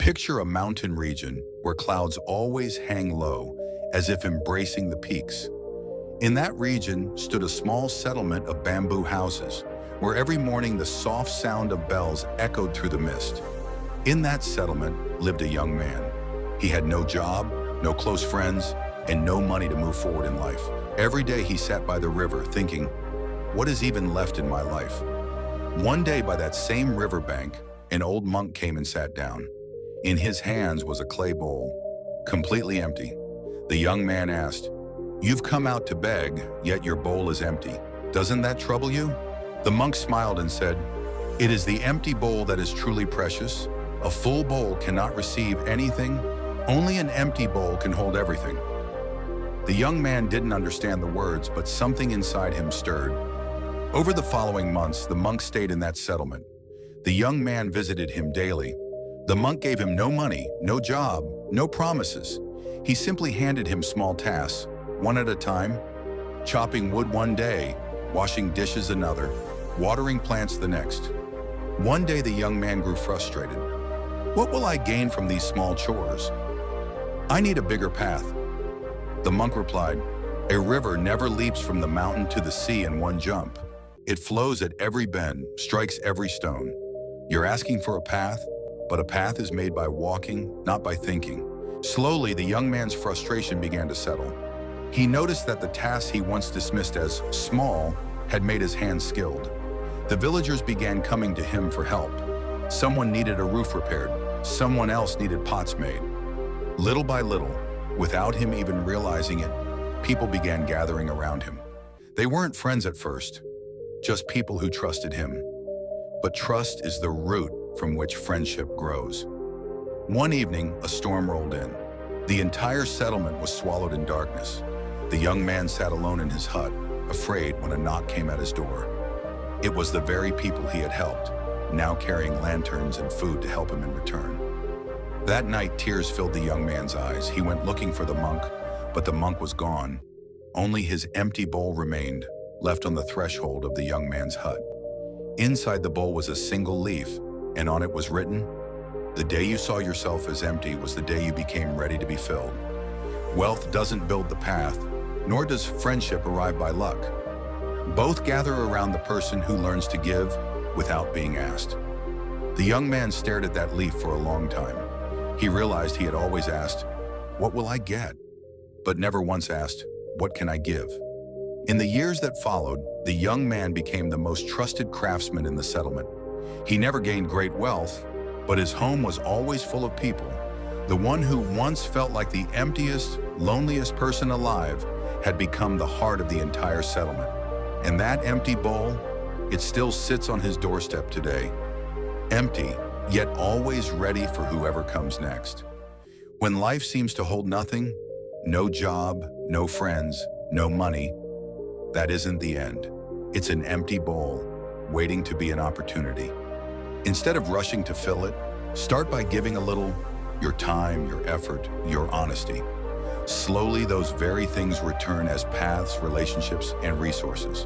Picture a mountain region where clouds always hang low, as if embracing the peaks. In that region stood a small settlement of bamboo houses, where every morning the soft sound of bells echoed through the mist. In that settlement lived a young man. He had no job, no close friends, and no money to move forward in life. Every day he sat by the river thinking, what is even left in my life? One day by that same riverbank, an old monk came and sat down. In his hands was a clay bowl, completely empty. The young man asked, "You've come out to beg, yet your bowl is empty. Doesn't that trouble you?" The monk smiled and said, "It is the empty bowl that is truly precious. A full bowl cannot receive anything. Only an empty bowl can hold everything." The young man didn't understand the words, but something inside him stirred. Over the following months, the monk stayed in that settlement. The young man visited him daily. The monk gave him no money, no job, no promises. He simply handed him small tasks, one at a time, chopping wood one day, washing dishes another, watering plants the next. One day the young man grew frustrated. "What will I gain from these small chores? I need a bigger path." The monk replied, "A river never leaps from the mountain to the sea in one jump. It flows at every bend, strikes every stone. You're asking for a path, but a path is made by walking, not by thinking." Slowly, the young man's frustration began to settle. He noticed that the tasks he once dismissed as small had made his hands skilled. The villagers began coming to him for help. Someone needed a roof repaired. Someone else needed pots made. Little by little, without him even realizing it, people began gathering around him. They weren't friends at first, just people who trusted him. But trust is the root from which friendship grows. One evening, a storm rolled in. The entire settlement was swallowed in darkness. The young man sat alone in his hut, afraid when a knock came at his door. It was the very people he had helped, now carrying lanterns and food to help him in return. That night, tears filled the young man's eyes. He went looking for the monk, but the monk was gone. Only his empty bowl remained, left on the threshold of the young man's hut. Inside the bowl was a single leaf, and on it was written, "The day you saw yourself as empty was the day you became ready to be filled." Wealth doesn't build the path, nor does friendship arrive by luck. Both gather around the person who learns to give without being asked. The young man stared at that leaf for a long time. He realized he had always asked, "What will I get?" but never once asked, "What can I give?" In the years that followed, the young man became the most trusted craftsman in the settlement. He never gained great wealth, but his home was always full of people. The one who once felt like the emptiest, loneliest person alive had become the heart of the entire settlement. And that empty bowl, it still sits on his doorstep today. Empty, yet always ready for whoever comes next. When life seems to hold nothing, no job, no friends, no money, that isn't the end. It's an empty bowl, waiting to be an opportunity. Instead of rushing to fill it, start by giving a little, your time, your effort, your honesty. Slowly, those very things return as paths, relationships, and resources.